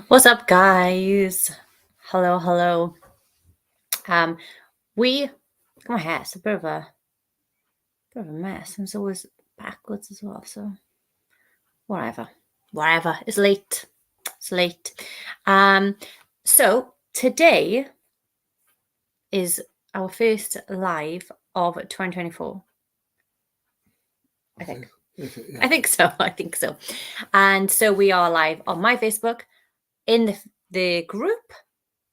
What's up, guys? Hello. Um, my hair's a bit of a mess. And it's always backwards as well. So whatever. It's late. So today is our first live of 2024. I think so. And so we are live on my Facebook, in the group,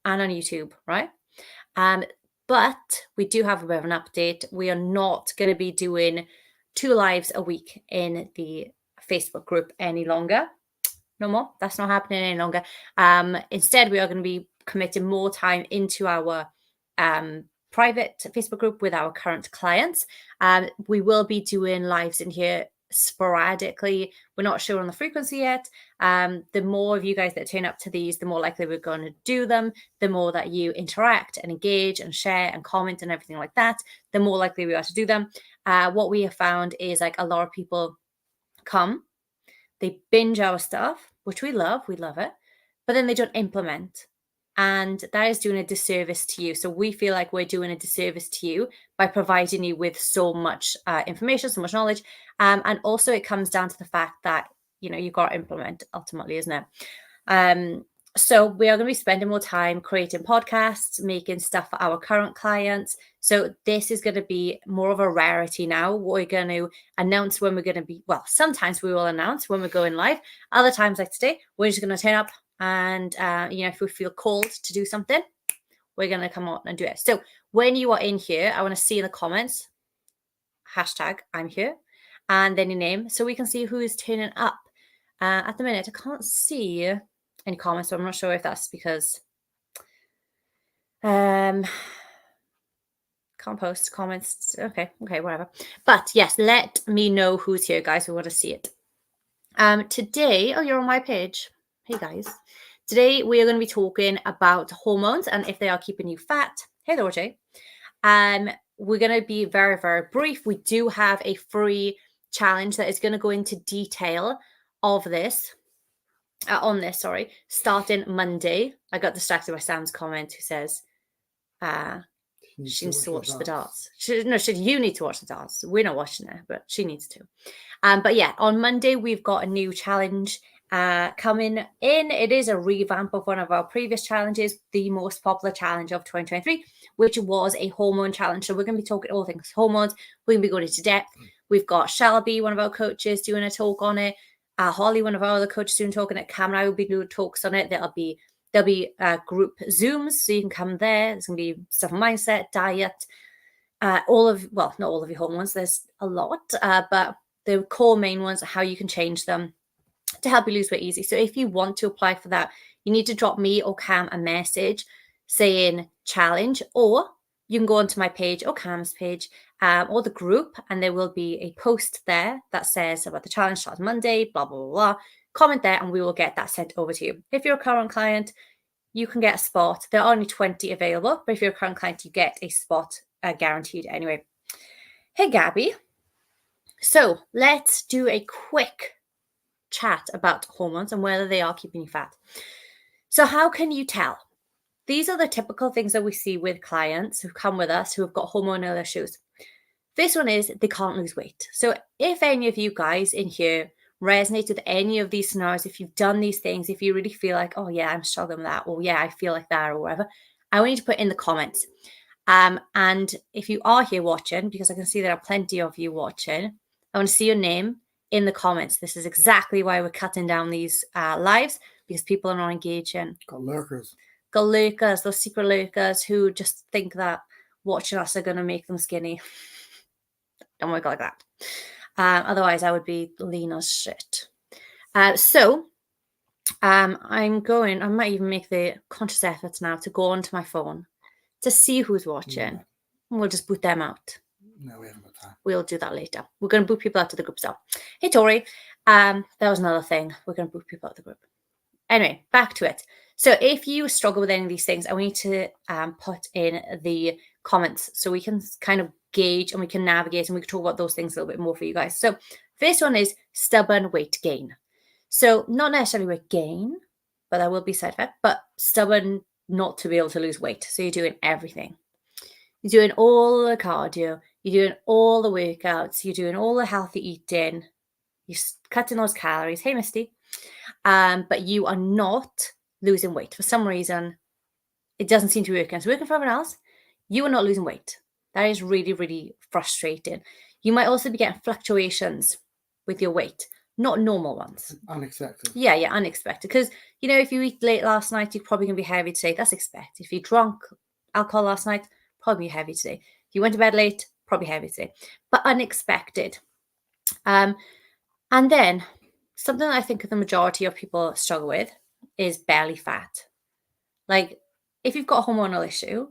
and on YouTube, right? But we do have a bit of an update. We are not going to be doing 2 lives a week in the Facebook group any longer. No more. That's not happening any longer. Instead, we are going to be committing more time into our private Facebook group with our current clients. We will be doing lives in here sporadically. We're not sure on the frequency yet. The more of you guys that turn up to these, the more likely we're going to do them. The more that you interact and engage and share and comment and everything like that, the more likely we are to do them. What we have found is like a lot of people come, they binge our stuff, which we love it, but then they don't implement. And that is doing a disservice to you. So we feel like we're doing a disservice to you by providing you with so much information, so much knowledge. And also it comes down to the fact that, you've got to implement ultimately, isn't it? So we are going to be spending more time creating podcasts, making stuff for our current clients. So this is going to be more of a rarity now. We're going to announce when we're going to be, well, sometimes we will announce when we're going live. Other times, like today, we're just going to turn up and, if we feel called to do something, we're going to come on and do it. So when you are in here, I want to see in the comments, hashtag I'm here, and then your name, so we can see who is turning up. At the minute, I can't see any comments, so I'm not sure if that's because can't post comments. Okay, whatever. But yes, let me know who's here, guys. We want to see it. Today, you're on my page. Hey, guys. Today, we are going to be talking about hormones and if they are keeping you fat. Hey, Dorothy. We're going to be very, very brief. We do have a free challenge that is going to go into detail of this. Starting Monday. I got distracted by Sam's comment who says she needs to watch the darts. You need to watch the darts. We're not watching it, but she needs to. But yeah, on Monday, we've got a new challenge coming in. It is a revamp of one of our previous challenges, the most popular challenge of 2023, which was a hormone challenge. So we're going to be talking all things hormones. We're going to be going into depth. We've got Shelby, one of our coaches, doing a talk on it. Holly, one of our other coaches, doing talking at Cam and I will be doing talks on it. There'll be group Zooms, so you can come there. There's going to be stuff on mindset, diet, not all of your hormones. There's a lot, but the core main ones are how you can change them to help you lose weight easy. So if you want to apply for that, you need to drop me or Cam a message saying challenge, or you can go onto my page or Cam's page or the group, and there will be a post there that says about the challenge starts Monday, blah, blah, blah, blah. Comment there and we will get that sent over to you. If you're a current client, you can get a spot. There are only 20 available, but if you're a current client, you get a spot guaranteed anyway. Hey, Gabby. So let's do a quick chat about hormones and whether they are keeping you fat. So how can you tell? These are the typical things that we see with clients who come with us who have got hormonal issues. This one is they can't lose weight. So if any of you guys in here resonate with any of these scenarios, if you've done these things, if you really feel like, oh yeah, I'm struggling with that, or yeah, I feel like that, or whatever, I want you to put in the comments. And if you are here watching, because I can see there are plenty of you watching, I want to see your name in the comments. This is exactly why we're cutting down these lives, because people are not engaging. Got lurkers, those secret lurkers who just think that watching us are going to make them skinny. Don't work like that. Otherwise, I would be lean as shit. I might even make the conscious effort now to go onto my phone to see who's watching. Yeah. And we'll just boot them out. No, we haven't got time. We'll do that later. We're going to boot people out of the group. So, hey, Tori. That was another thing. We're going to boot people out of the group. Anyway, back to it. So if you struggle with any of these things, I want you to put in the comments so we can kind of gauge and we can navigate and we can talk about those things a little bit more for you guys. So first one is stubborn weight gain. So not necessarily weight gain, but there will be side effect, but stubborn not to be able to lose weight. So you're doing everything. You're doing all the cardio, you're doing all the workouts, you're doing all the healthy eating, you're cutting those calories. Hey, Misty. But you are not losing weight. For some reason, it doesn't seem to be working. It's working for everyone else. You are not losing weight. That is really, really frustrating. You might also be getting fluctuations with your weight, not normal ones. Unexpected. Yeah, unexpected. Because, if you eat late last night, you're probably going to be heavy today. That's expected. If you drank alcohol last night, probably heavy today. If you went to bed late, probably heavy today. But unexpected. And then something that I think the majority of people struggle with is belly fat. Like, if you've got a hormonal issue,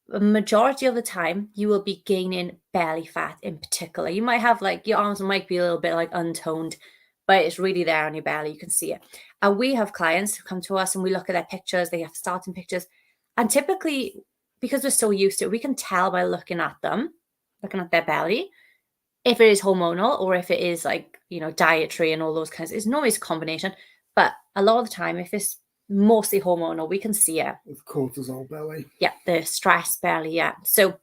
the majority of the time you will be gaining belly fat in particular. You might have your arms might be a little bit untoned, but it's really there on your belly. You can see it. And we have clients who come to us and we look at their pictures. They have starting pictures. And typically, because we're so used to it, we can tell by looking at them, looking at their belly, if it is hormonal or if it is dietary and all those kinds. It's normally a combination, but a lot of the time, if it's mostly hormonal, we can see it. With cortisol belly. Yeah, the stress belly, yeah. So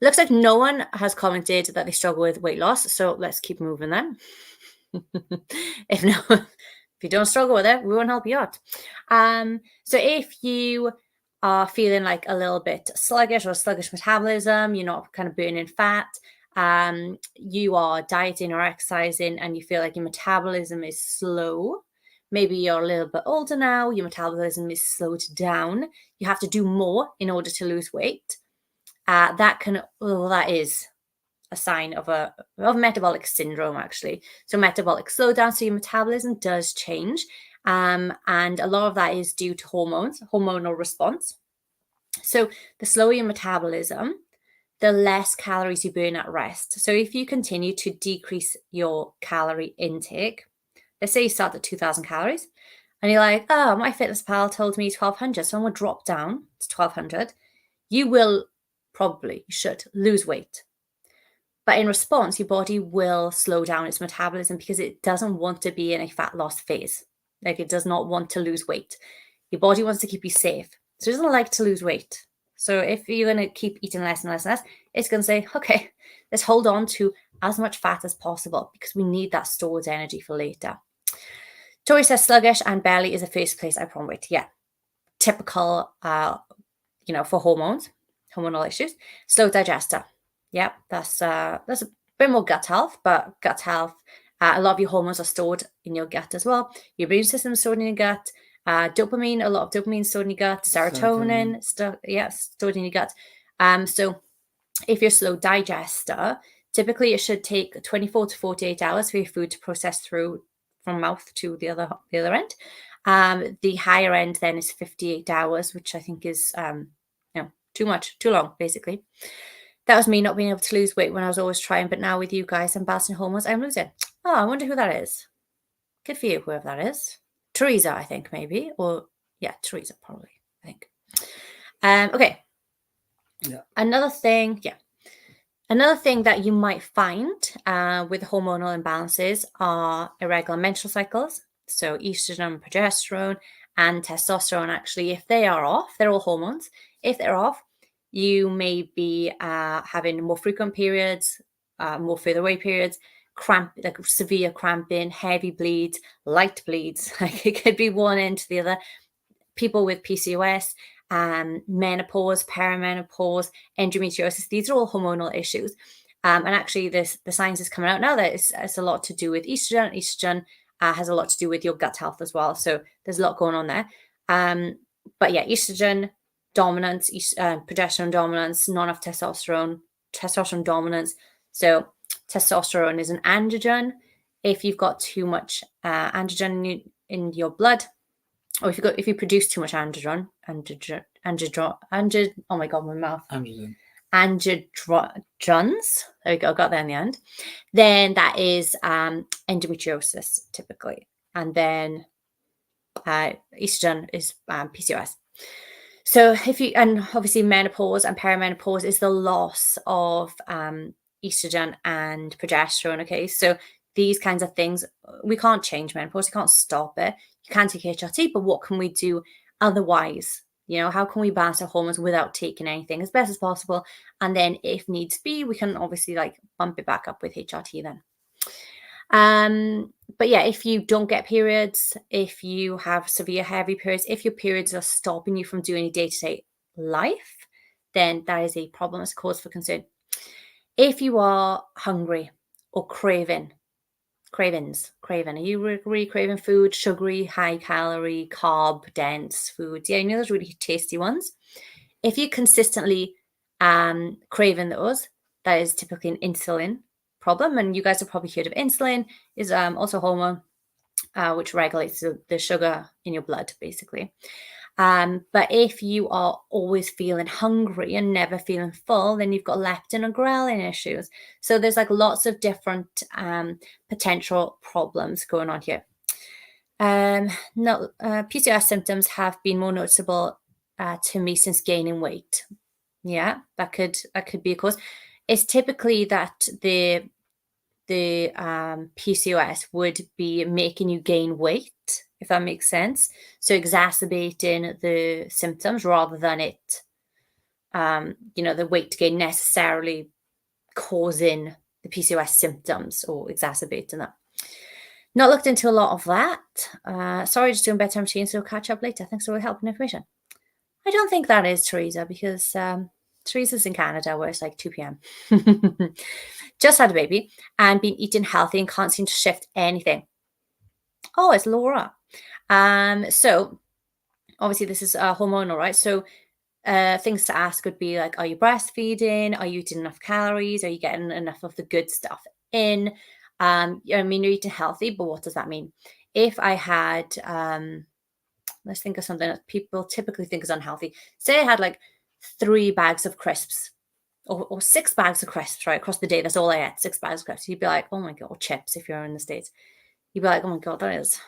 looks like no one has commented that they struggle with weight loss, so let's keep moving then. If you don't struggle with it, we won't help you out. So if you are feeling a little bit sluggish or sluggish metabolism, you're not kind of burning fat, you are dieting or exercising and you feel like your metabolism is slow, maybe you're a little bit older now, your metabolism is slowed down, you have to do more in order to lose weight, that is a sign of metabolic syndrome, actually. So metabolic slowdown, so your metabolism does change, and a lot of that is due to hormonal response. So the slower your metabolism, the less calories you burn at rest. So if you continue to decrease your calorie intake, let's say you start at 2,000 calories, and you're like, oh, my fitness pal told me 1,200, so I'm going to drop down to 1,200. You should lose weight. But in response, your body will slow down its metabolism because it doesn't want to be in a fat loss phase. It does not want to lose weight. Your body wants to keep you safe. So it doesn't like to lose weight. So if you're going to keep eating less and less and less, it's going to say, okay, let's hold on to as much fat as possible because we need that stored energy for later. Tori says sluggish and belly is the first place I put on weight. Yeah, typical, for hormonal issues. Slow digester. Yeah, that's a bit more gut health, but gut health, a lot of your hormones are stored in your gut as well. Your immune system is stored in your gut. Dopamine, a lot of dopamine stored in your gut. Serotonin, stored in your gut. So if you're a slow digester, typically it should take 24 to 48 hours for your food to process through from mouth to the other end. The higher end then is 58 hours, which I think is too long, basically. That was me not being able to lose weight when I was always trying, but now with you guys and balancing hormones, I'm losing. Oh, I wonder who that is. Good for you, whoever that is. Teresa, I think, maybe. Or, yeah, Teresa, probably, I think. Okay. Yeah. Another thing that you might find with hormonal imbalances are irregular menstrual cycles. So estrogen, progesterone, and testosterone, actually, if they are off, they're all hormones. If they're off, you may be having more frequent periods, more further away periods, severe cramping, heavy bleeds, light bleeds. It could be one end to the other. People with PCOS, menopause, perimenopause, endometriosis, these are all hormonal issues. And actually, the science is coming out now that it's a lot to do with estrogen. Estrogen has a lot to do with your gut health as well. So there's a lot going on there. But yeah, estrogen dominance, progesterone dominance, not enough testosterone dominance. So testosterone is an androgen. If you've got too much androgen in your blood, or if you produce too much androgens, oh my god, my mouth. Androgens, there we go, got there in the end. Then that is endometriosis typically, and then estrogen is PCOS. So and obviously menopause and perimenopause is the loss of estrogen and progesterone. Okay, so these kinds of things. We can't change menopause, you can't stop it. You can take HRT, but what can we do otherwise? You know, how can we balance our hormones without taking anything as best as possible? And then if needs be, we can obviously like bump it back up with HRT then. But yeah, if you don't get periods, if you have severe heavy periods, if your periods are stopping you from doing your day-to-day life, then that is a problem, it's a cause for concern. If you are hungry or craving, are you really craving food, sugary, high calorie, carb dense foods? Yeah, you know those really tasty ones. If you're consistently craving those, that is typically an insulin problem. And you guys have probably heard of insulin, is also a hormone which regulates the sugar in your blood, basically. But if you are always feeling hungry and never feeling full, then you've got leptin and ghrelin issues. So there's like lots of different potential problems going on here. PCOS symptoms have been more noticeable to me since gaining weight. Yeah, that could be a cause. It's typically that the PCOS would be making you gain weight, if that makes sense. So exacerbating the symptoms rather than it, the weight gain necessarily causing the PCOS symptoms or exacerbating that. Not looked into a lot of that. Sorry, just doing bedtime routine, so catch up later. Thanks for all your help and information. I don't think that is Teresa, because Teresa's in Canada where it's like 2 p.m. Just had a baby and been eating healthy and can't seem to shift anything. Oh, it's Laura. So obviously this is hormonal, right? So things to ask would be like, are you breastfeeding? Are you eating enough calories? Are you getting enough of the good stuff in? I mean, you're eating healthy, but what does that mean? If I had, let's think of something that people typically think is unhealthy. Say I had like 3 bags of crisps or 6 bags of crisps, right, across the day. That's all I ate, 6 bags of crisps. You'd be like, oh my God, or chips if you're in the States. You'd be like, oh my God, that's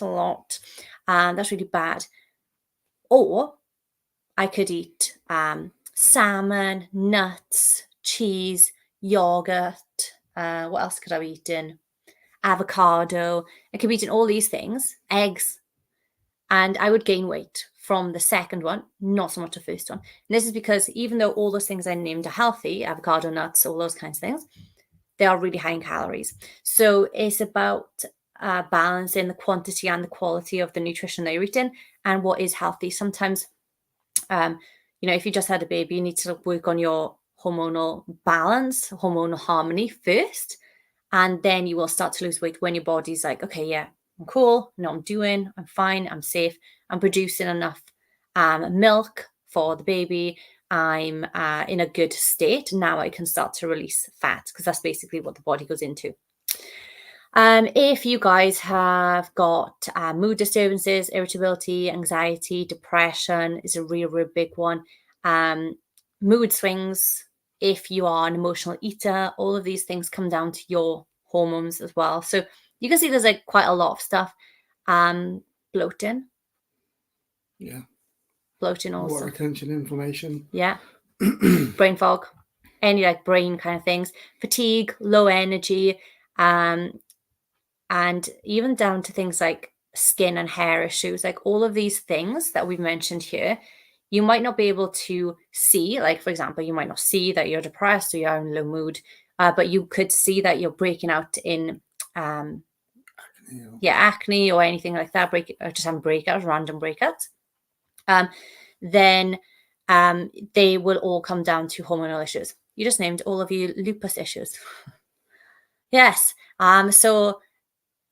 a lot. That's really bad. Or I could eat salmon, nuts, cheese, yogurt. What else could I be eating? Avocado. I could be eating all these things, eggs, and I would gain weight from the second one, not so much the first one. And this is because even though all those things I named are healthy, avocado, nuts, all those kinds of things, they are really high in calories. So it's about balancing the quantity and the quality of the nutrition that you're eating and what is healthy. Sometimes, if you just had a baby, you need to work on your hormonal balance, hormonal harmony first, and then you will start to lose weight when your body's like, okay, yeah, I'm cool, I know what I'm doing, I'm fine, I'm safe, I'm producing enough milk for the baby, I'm in a good state. Now I can start to release fat, because that's basically what the body goes into. If you guys have got mood disturbances, irritability, anxiety, depression is a real big one. Mood swings, if you are an emotional eater, all of these things come down to your hormones as well. So you can see there's like quite a lot of stuff. Bloating. Yeah. Bloating also. Water retention, inflammation. Yeah. Brain fog. Any like brain kind of things. Fatigue, low energy. And even down to things like skin and hair issues, like all of these things that we've mentioned here, you might not be able to see. Like, for example, you might not see that you're depressed or you're in low mood, but you could see that you're breaking out in acne or anything like that, or just having breakouts, random breakouts. Then they will all come down to hormonal issues. You just named all of you lupus issues. Yes. So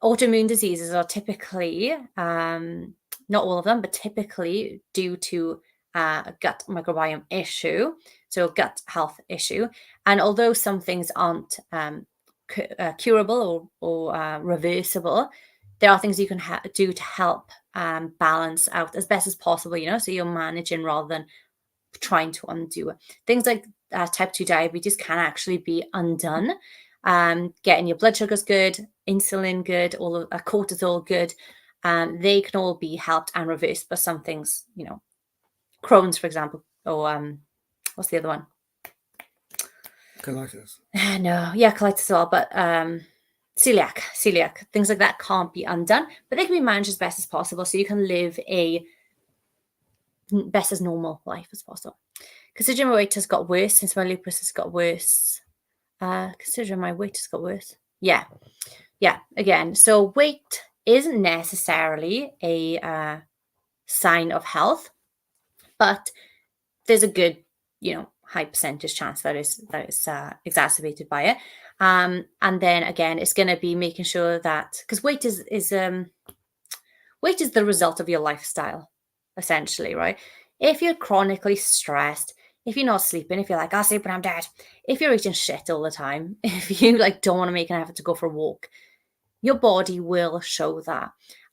autoimmune diseases are typically, not all of them, but typically due to a gut microbiome issue, so a gut health issue. And although some things aren't curable or reversible, there are things you can do to help balance out as best as possible, so you're managing rather than trying to undo. Things like type 2 diabetes can actually be undone. Getting your blood sugars good, insulin good, all of cortisol good, they can all be helped and reversed. But some things, Crohn's, for example, or what's the other one? Colitis. No, yeah, colitis as well. But celiac, things like that can't be undone, but they can be managed as best as possible so you can live a best as normal life as possible. Considering my weight has got worse since my lupus has got worse. Considering my weight has got worse. Yeah. Again, so weight isn't necessarily a sign of health, but there's a good, high percentage chance that is exacerbated by it. And then again, it's going to be making sure that, because weight is the result of your lifestyle, essentially, right? If you're chronically stressed, if you're not sleeping, if you're like, I'll sleep when I'm dead, if you're eating shit all the time, if you don't want to make an effort to go for a walk, your body will show that.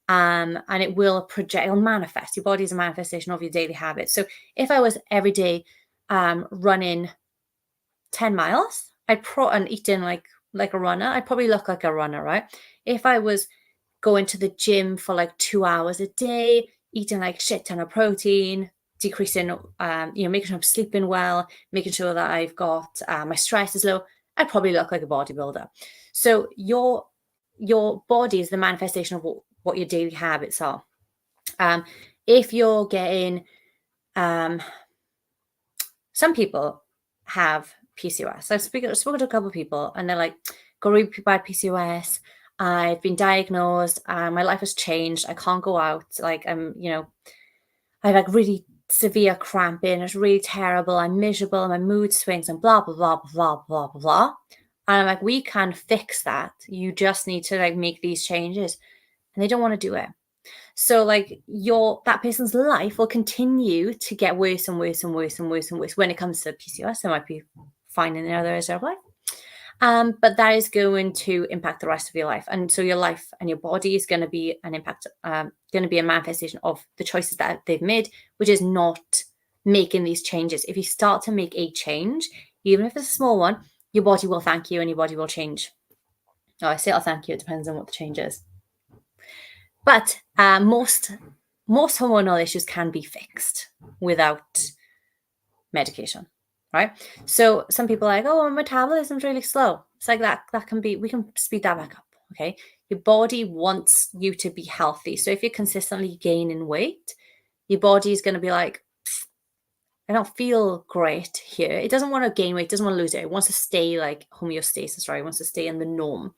And it will project, it'll manifest. Your body is a manifestation of your daily habits. So if I was every day running 10 miles, and eating like a runner, I'd probably look like a runner, right? If I was going to the gym for 2 hours a day, eating shit ton of protein, decreasing, making sure I'm sleeping well, making sure that I've got my stress is low, I'd probably look like a bodybuilder. So your body is the manifestation of what your daily habits are. If you're getting, some people have PCOS. I've spoken to a couple of people and they're like, got really bad PCOS. I've been diagnosed. My life has changed. I can't go out. I have really severe cramping. It's really terrible. I'm miserable. My mood swings and blah, blah, blah, blah, blah, blah, blah. And I'm like, we can fix that. You just need to make these changes. And they don't want to do it. So that person's life will continue to get worse and worse and worse and worse and worse. When it comes to PCOS, they might be fine in other areas of life. But that is going to impact the rest of your life. And so your life and your body is going to be an impact, going to be a manifestation of the choices that they've made, which is not making these changes. If you start to make a change, even if it's a small one, your body will thank you and your body will change. Oh, I say I'll thank you. It depends on what the change is. But most hormonal issues can be fixed without medication, right? So some people are like, oh, my metabolism's really slow. It's like that can be, we can speed that back up, okay? Your body wants you to be healthy. So if you're consistently gaining weight, your body is going to be like, I don't feel great here. It doesn't want to gain weight. It doesn't want to lose it. It wants to stay homeostasis, right? It wants to stay in the norm.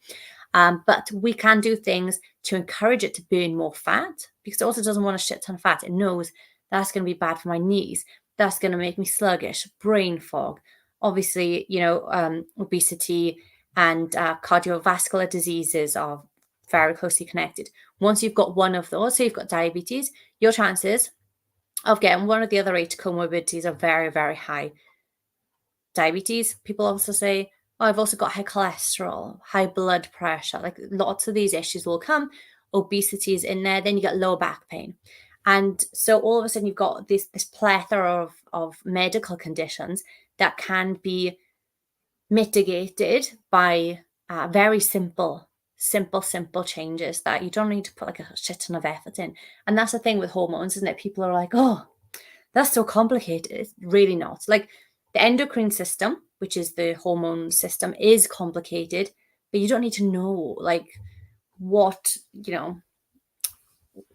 But we can do things to encourage it to burn more fat, because it also doesn't want a shit ton of fat. It knows that's going to be bad for my knees. That's going to make me sluggish, brain fog. Obviously, obesity and cardiovascular diseases are very closely connected. Once you've got one of those, so you've got diabetes, your chances of getting one of the other 8 comorbidities are very, very high. Diabetes, people also say, oh, I've also got high cholesterol, high blood pressure. Lots of these issues will come. Obesity is in there. Then you get low back pain. And so all of a sudden you've got this plethora of medical conditions that can be mitigated by very simple changes that you don't need to put a shit ton of effort in. And that's the thing with hormones, isn't it? People are like, oh, that's so complicated. It's really not. The endocrine system, which is the hormone system, is complicated, but you don't need to know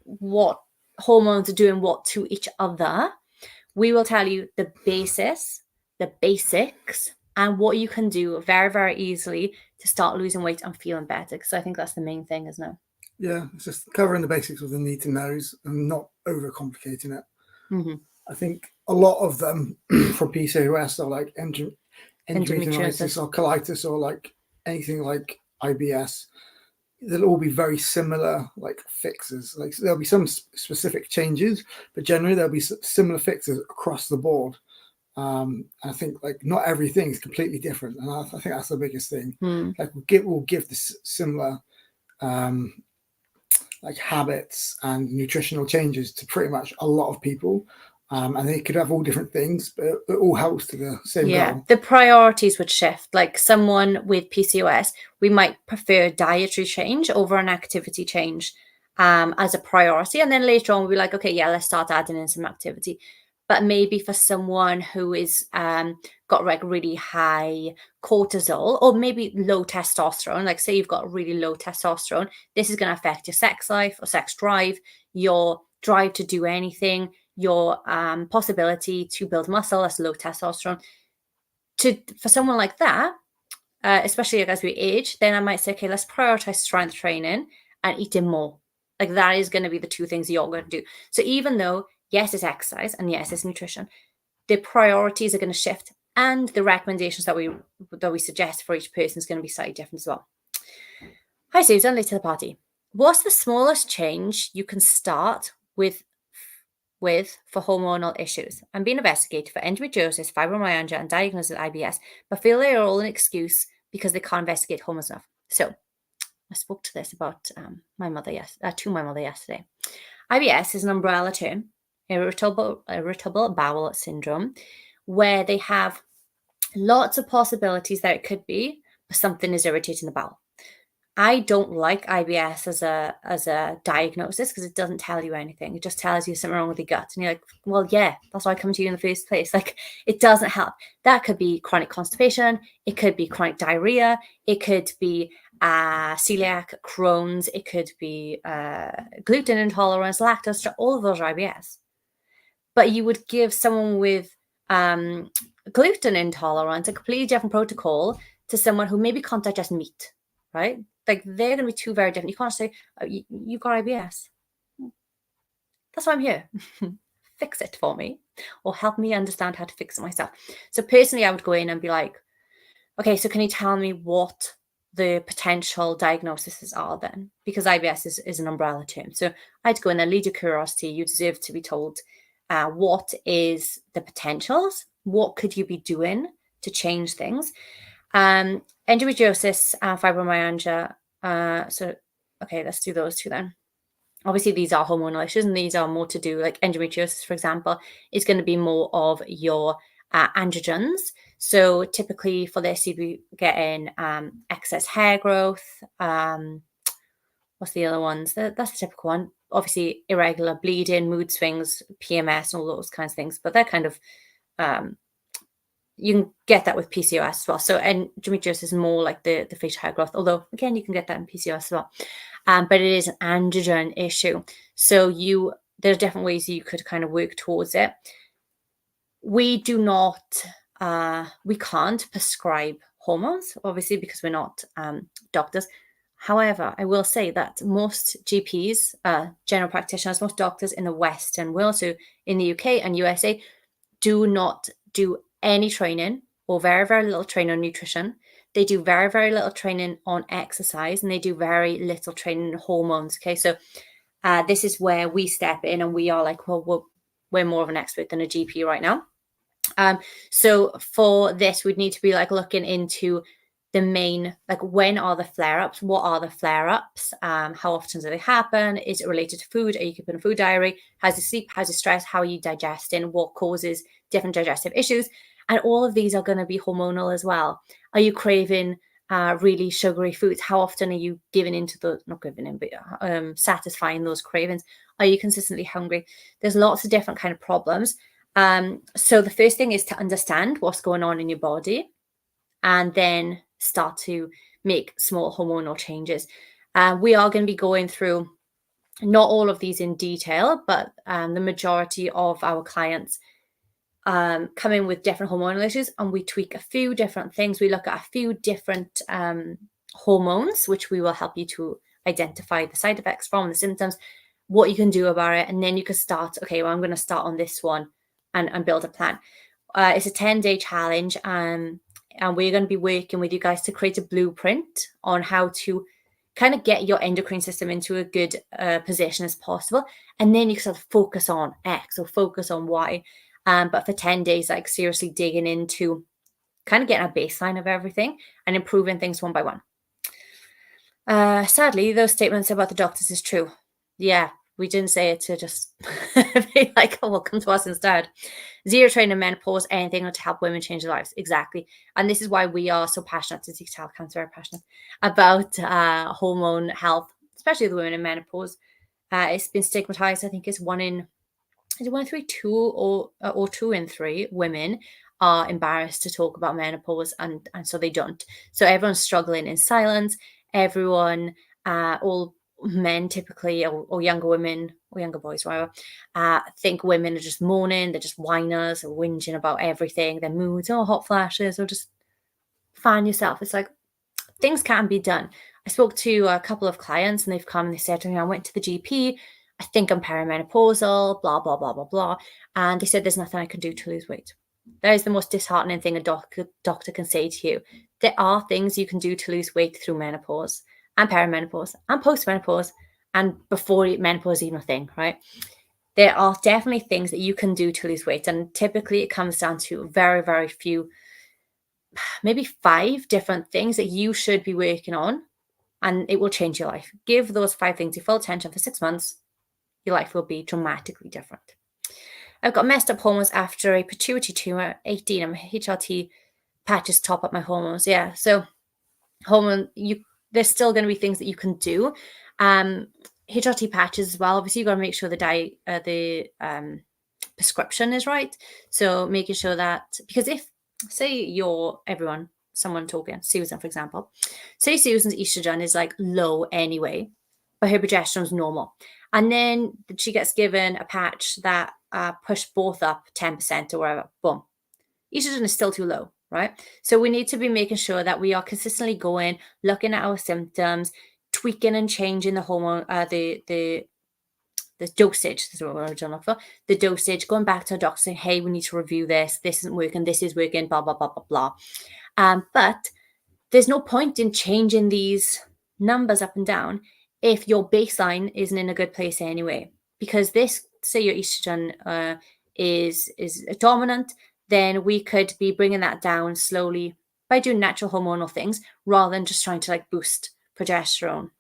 what hormones are doing what to each other. We will tell you the basics, and what you can do very, very easily to start losing weight and feeling better. Because I think that's the main thing, isn't it? Yeah, it's just covering the basics of the need to knows and not overcomplicating it. Mm-hmm. I think a lot of them for PCOS are like endometriosis or colitis or anything like IBS. They'll all be very similar fixes. There'll be some specific changes, but generally there'll be similar fixes across the board. I think not everything is completely different, and I think that's the biggest thing. We'll give this similar habits and nutritional changes to pretty much a lot of people. And they could have all different things, but it all helps to the same goal. The priorities would shift. Someone with PCOS, we might prefer dietary change over an activity change as a priority. And then later on, we'll be like, okay, yeah, let's start adding in some activity. But maybe for someone who is got like really high cortisol or maybe low testosterone, like say you've got really low testosterone, this is going to affect your sex life or sex drive, your drive to do anything, your possibility to build muscle. That's low testosterone. For someone like that, especially as we age, then I might say, okay, let's prioritize strength training and eating more. Like that is going to be the two things you're going to do. So even though, yes, it's exercise and yes, it's nutrition, the priorities are going to shift, and the recommendations that we suggest for each person is going to be slightly different as well. Hi, Susan, late to the party. What's the smallest change you can start with for hormonal issues? I'm being investigated for endometriosis, fibromyalgia, and diagnosed with IBS, but feel they are all an excuse because they can't investigate hormones enough. So I spoke to this about to my mother yesterday. IBS is an umbrella term, irritable bowel syndrome, where they have lots of possibilities that it could be, but something is irritating the bowel. I don't like IBS as a diagnosis because it doesn't tell you anything. It just tells you something wrong with your gut. And you're like, well, yeah, that's why I come to you in the first place. Like, it doesn't help. That could be chronic constipation. It could be chronic diarrhea. It could be celiac, Crohn's. It could be gluten intolerance, lactose, all of those are IBS. But you would give someone with gluten intolerance a completely different protocol to someone who maybe can't digest meat, right? Like they're going to be two very different. You can't say, oh, you've got IBS. That's why I'm here. Fix it for me or help me understand how to fix it myself. So personally, I would go in and be like, okay, so can you tell me what the potential diagnoses are then? Because IBS is an umbrella term. So I'd go in and lead your curiosity. You deserve to be told what is the potentials? What could you be doing to change things? Endometriosis, fibromyalgia. Okay, let's do those two then. Obviously, these are hormonal issues, and these are more to do, like endometriosis, for example, is going to be more of your androgens. So typically for this, you'd be getting excess hair growth. What's the other ones? That's the typical one. Obviously, irregular bleeding, mood swings, PMS, and all those kinds of things. But they're kind of you can get that with PCOS as well. So endometriosis is more like the facial hair growth, although again, you can get that in PCOS as well. But it is an androgen issue. So there are different ways you could kind of work towards it. We can't prescribe hormones, obviously, because we're not doctors. However, I will say that most GPs, general practitioners, most doctors in the Western world, so in the UK and USA, do not do any training or very, very little training on nutrition. They do very, very little training on exercise, and they do very little training on hormones. Okay, so this is where we step in, and we are like, well, we're more of an expert than a GP right now. So for this, we'd need to be like looking into the main, like, when are the flare-ups? What are the flare-ups? How often do they happen? Is it related to food? Are you keeping a food diary? How's your sleep? How's your stress? How are you digesting? What causes different digestive issues? And all of these are going to be hormonal as well. Are you craving really sugary foods? How often are you satisfying those cravings? Are you consistently hungry? There's lots of different kind of problems. So the first thing is to understand what's going on in your body, and then start to make small hormonal changes. We are going to be going through not all of these in detail, but the majority of our clients come in with different hormonal issues, and we tweak a few different things. We look at a few different hormones, which we will help you to identify the side effects from, the symptoms, what you can do about it, and then you can start, okay, well, I'm going to start on this one and build a plan. It's a 10-day challenge, and we're going to be working with you guys to create a blueprint on how to kind of get your endocrine system into a good position as possible. And then you can sort of focus on X or focus on Y. But for 10 days, like seriously digging into kind of getting a baseline of everything and improving things one by one. Sadly, those statements about the doctors is true. Yeah, we didn't say it to just be like, oh, well, come to us instead. Zero training, menopause, anything to help women change their lives. Exactly. And this is why we are so passionate, as you can tell, I'm very passionate about hormone health, especially the women in menopause. It's been stigmatized. I think it's 1 in is it 1 in 3, 2 or 2 in 3 women are embarrassed to talk about menopause, and so they don't. So everyone's struggling in silence. Everyone, all men typically, or younger women or younger boys, whatever, think women are just moaning, they're just whiners or whinging about everything, their moods, or hot flashes, or just find yourself. It's like things can be done. I spoke to a couple of clients and they've come and they said to me, I went to the GP, I think I'm perimenopausal, blah, blah, blah, blah, blah. And they said, there's nothing I can do to lose weight. That is the most disheartening thing a doctor can say to you. There are things you can do to lose weight through menopause and perimenopause and postmenopause and before menopause is even a thing, right? There are definitely things that you can do to lose weight. And typically it comes down to very, very few, maybe 5 different things that you should be working on, and it will change your life. Give those 5 things your full attention for 6 months. Your life will be dramatically different. I've got messed up hormones after a pituitary tumor, 18. I'm HRT patches top up my hormones. Yeah, so hormone, there's still going to be things that you can do. HRT patches as well. Obviously, you've got to make sure the prescription is right. So making sure that, because if, say someone talking, Susan, for example, say Susan's estrogen is like low anyway, but her progesterone's normal. And then she gets given a patch that pushed both up 10% or whatever, boom. Estrogen is still too low, right? So we need to be making sure that we are consistently going, looking at our symptoms, tweaking and changing the hormone, the dosage, that's what we're looking for. The dosage, going back to a doctor saying, hey, we need to review this. This isn't working. This is working, blah, blah, blah, blah, blah. But there's no point in changing these numbers up and down if your baseline isn't in a good place anyway. Because this, say your estrogen is dominant, then we could be bringing that down slowly by doing natural hormonal things rather than just trying to like boost progesterone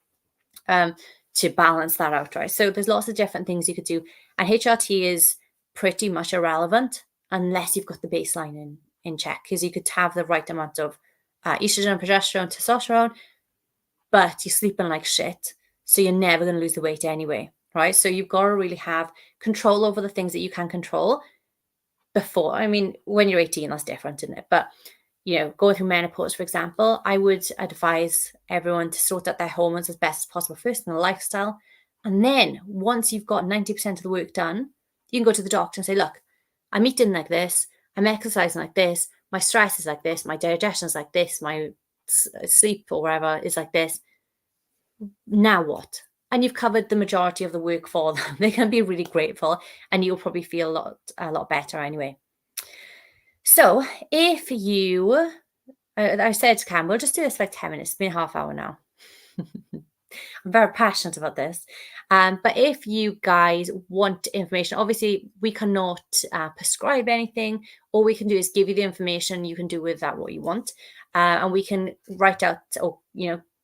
to balance that out, right? So there's lots of different things you could do. And HRT is pretty much irrelevant unless you've got the baseline in check, because you could have the right amount of estrogen, progesterone, testosterone, but you're sleeping like shit. So you're never going to lose the weight anyway, right? So you've got to really have control over the things that you can control before. I mean, when you're 18, that's different, isn't it? But, going through menopause, for example, I would advise everyone to sort out their hormones as best as possible first in the lifestyle. And then once you've got 90% of the work done, you can go to the doctor and say, look, I'm eating like this, I'm exercising like this, my stress is like this, my digestion is like this, my sleep or whatever is like this. Now what? And you've covered the majority of the work for them. They're going to be really grateful and you'll probably feel a lot better anyway. So if you, I said to Cam, we'll just do this for like 10 minutes. It's been a half hour now. I'm very passionate about this. But if you guys want information, obviously we cannot prescribe anything. All we can do is give you the information. You can do with that what you want. And we can write out or,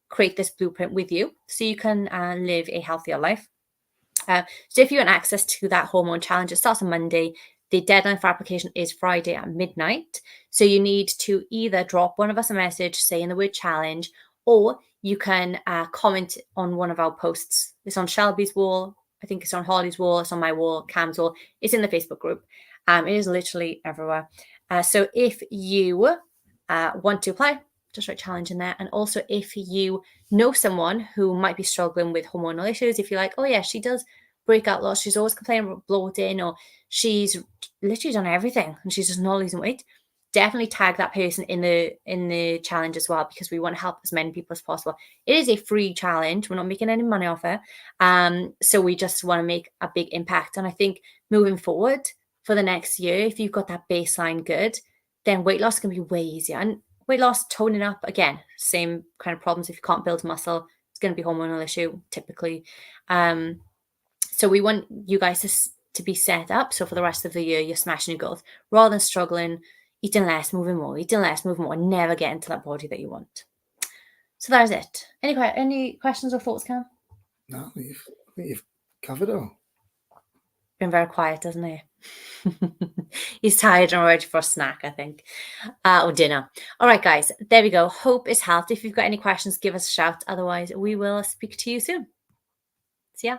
create this blueprint with you so you can live a healthier life. So if you want access to that hormone challenge, it starts on Monday. The deadline for application is Friday at midnight. So you need to either drop one of us a message saying the word challenge, or you can comment on one of our posts. It's on Shelby's wall. I think it's on Holly's wall. It's on my wall, Cam's wall. It's in the Facebook group. It is literally everywhere. So if you want to apply, just write challenge in there. And also if you know someone who might be struggling with hormonal issues, if you're like, oh yeah, she does break out lots, she's always complaining about bloating, or she's literally done everything and she's just not losing weight, definitely tag that person in the challenge as well, because we want to help as many people as possible. It is a free challenge. We're not making any money off it. So we just want to make a big impact. And I think moving forward for the next year, if you've got that baseline good, then weight loss can be way easier. And weight loss, toning up, again, same kind of problems. If you can't build muscle, it's going to be a hormonal issue typically. So we want you guys to be set up so for the rest of the year you're smashing your goals rather than struggling, eating less, moving more, and never getting to that body that you want. So that is it. Any questions or thoughts, Cam? No, you've covered it all. Been very quiet, hasn't he? He's tired and ready for a snack, I think, or dinner. All right, guys, there we go. Hope it's helped. If you've got any questions, give us a shout. Otherwise, we will speak to you soon. See ya.